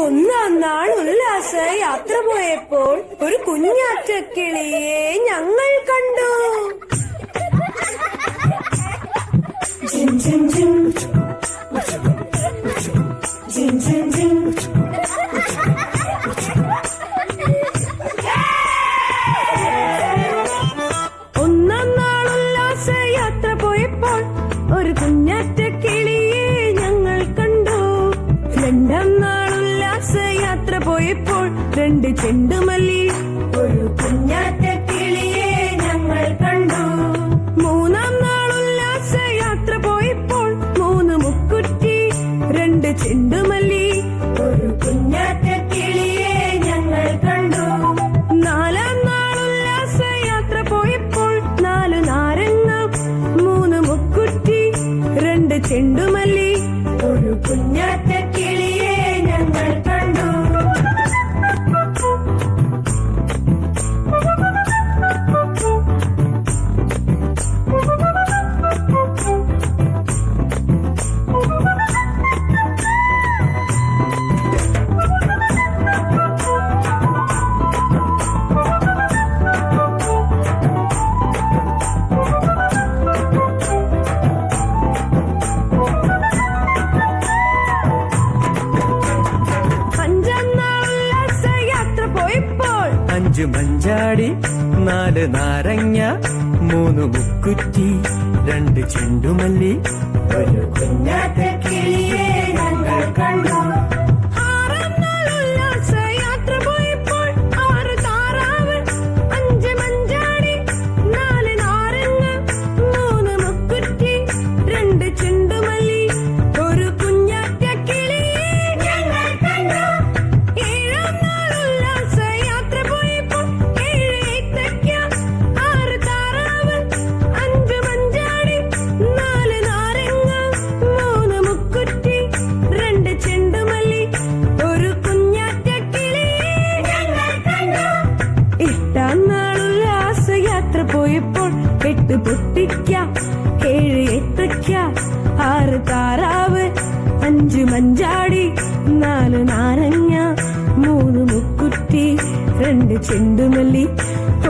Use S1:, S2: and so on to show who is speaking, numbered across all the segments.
S1: ഒന്നാം നാൾ ഉല്ലാസ യാത്ര പോയപ്പോൾ ഒരു കുഞ്ഞാറ്റക്കിളിയെ ഞങ്ങൾ കണ്ടു. ജിം ജിം ജിം ജിം ജിം ജിം. ഒന്നാം നാൾ ഉല്ലാസ യാത്ര പോയപ്പോൾ ഒരു കുഞ്ഞാറ്റക്കിളിയെ ഞങ്ങൾ കണ്ടു. രണ്ടാം നാൾ ഉല്ലാസ യാത്ര പോയപ്പോൾ രണ്ട് ചെണ്ടുമല്ലി ഒരു കുഞ്ഞാറ്റക്കിളിയെ ഞങ്ങൾ കണ്ടു. മൂന്നാം നാൾ ഉല്ലാസ യാത്ര പോയപ്പോൾ മൂന്ന് മുക്കുറ്റി രണ്ട് ചെണ്ടുമല്ലി ഒരു കുഞ്ഞാറ്റക്കിളിയെ ഞങ്ങൾ കണ്ടു. നാലാം നാൾ ഉല്ലാസ യാത്ര പോയപ്പോൾ നാല് നാരങ്ങ മൂന്ന് മുക്കുറ്റി രണ്ട് ചെണ്ടുമല്ലി ഒരു കുഞ്ഞാറ്റക്കിളിയെ ഞങ്ങൾ കണ്ടു.
S2: അഞ്ചു മഞ്ചാടി നാല് നാരങ്ങ മൂന്ന് മുക്കുറ്റി രണ്ട് ചെണ്ടുമല്ലി ഒരു
S1: കുഞ്ഞാറ്റക്കിളിയെ ഞങ്ങൾ കണ്ടു. ആറാം നാൾ ഉല്ലാസ യാത്ര പോയപ്പോൾ ആറ് താറാവ് അഞ്ച് മഞ്ചാടി നാല് നാരങ്ങ മൂന്ന് മുക്കുറ്റി രണ്ട് ചെണ്ടുമല്ലി ഒരു കുഞ്ഞാറ്റക്കിളിയെ ഞങ്ങൾ കണ്ടു. ഏഴാം നാൾ ഉല്ലാസ യാത്ര പോയപ്പോൾ ഏഴ് ഏത്തയ്ക്ക ആറ് താറാവ് അഞ്ച് മഞ്ചാടി നാല് നാരങ്ങ മൂന്ന് മുക്കുറ്റി രണ്ട് ചെണ്ടുമല്ലി ഒരു കുഞ്ഞാറ്റക്കിളിയെ ഞങ്ങൾ കണ്ടു. എട്ടാം നാൾ ഉല്ലാസ യാത്ര പോയപ്പോൾ എട്ട് പൊട്ടിക്ക ഏഴ് ഏത്തയ്ക്ക ആറ് താറാവ് അഞ്ച് മഞ്ചാടി നാല് നാരങ്ങ മൂന്ന് മുക്കുറ്റി രണ്ട് ചെണ്ടുമല്ലി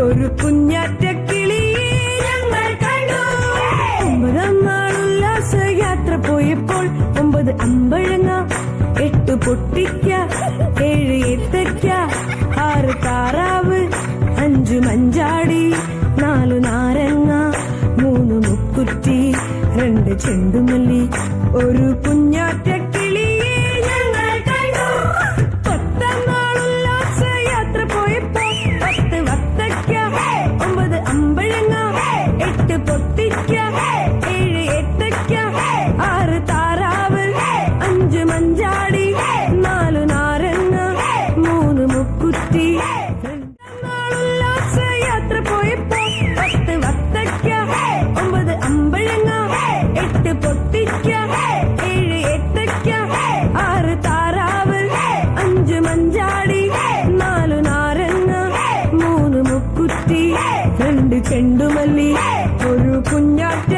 S1: ഒരു കുഞ്ഞാറ്റക്കിളിയെ ഞങ്ങൾ കണ്ടു. ഒമ്പതാം നാൾ ഉല്ലാസ യാത്ര പോയപ്പോൾ ഒമ്പത് അമ്പഴങ്ങ എട്ട് പൊട്ടിക്ക ഏഴ് ഏത്തയ്ക്ക ആറ് താറാവ് അഞ്ച് മഞ്ചാടി നാല് നാരങ്ങ മൂന്ന് മുക്കുറ്റി രണ്ട് ചെണ്ടുമല്ലി ഒരു കുഞ്ഞാറ്റക്കിളിയെ ഞങ്ങൾ കണ്ടു. പത്താം നാൾ ഉല്ലാസ യാത്ര പോയപ്പോൾ പത്ത് വത്തയ്ക്ക ഒമ്പത് അമ്പഴങ്ങ എട്ട് പൊട്ടിക്ക ഏഴ് ഏത്തയ്ക്ക ആറ് താറാവ് അഞ്ച് മഞ്ചാടി നാല് നാരങ്ങ മൂന്ന് മുക്കുറ്റി. രണ്ടാം നാൾ ഉല്ലാസ യാത്ര പോയപ്പോൾ പത്ത് വത്തയ്ക്ക ഒമ്പത് അമ്പഴങ്ങ എട്ട് പൊട്ടിക്ക ഏഴ് ഏത്തയ്ക്ക ആറ് താറാവ് അഞ്ച് മഞ്ചാടി നാല് നാരങ്ങ മൂന്ന് മുക്കുറ്റി രണ്ട് ചെണ്ടുമല്ലി ഒരു കുഞ്ഞാറ്റ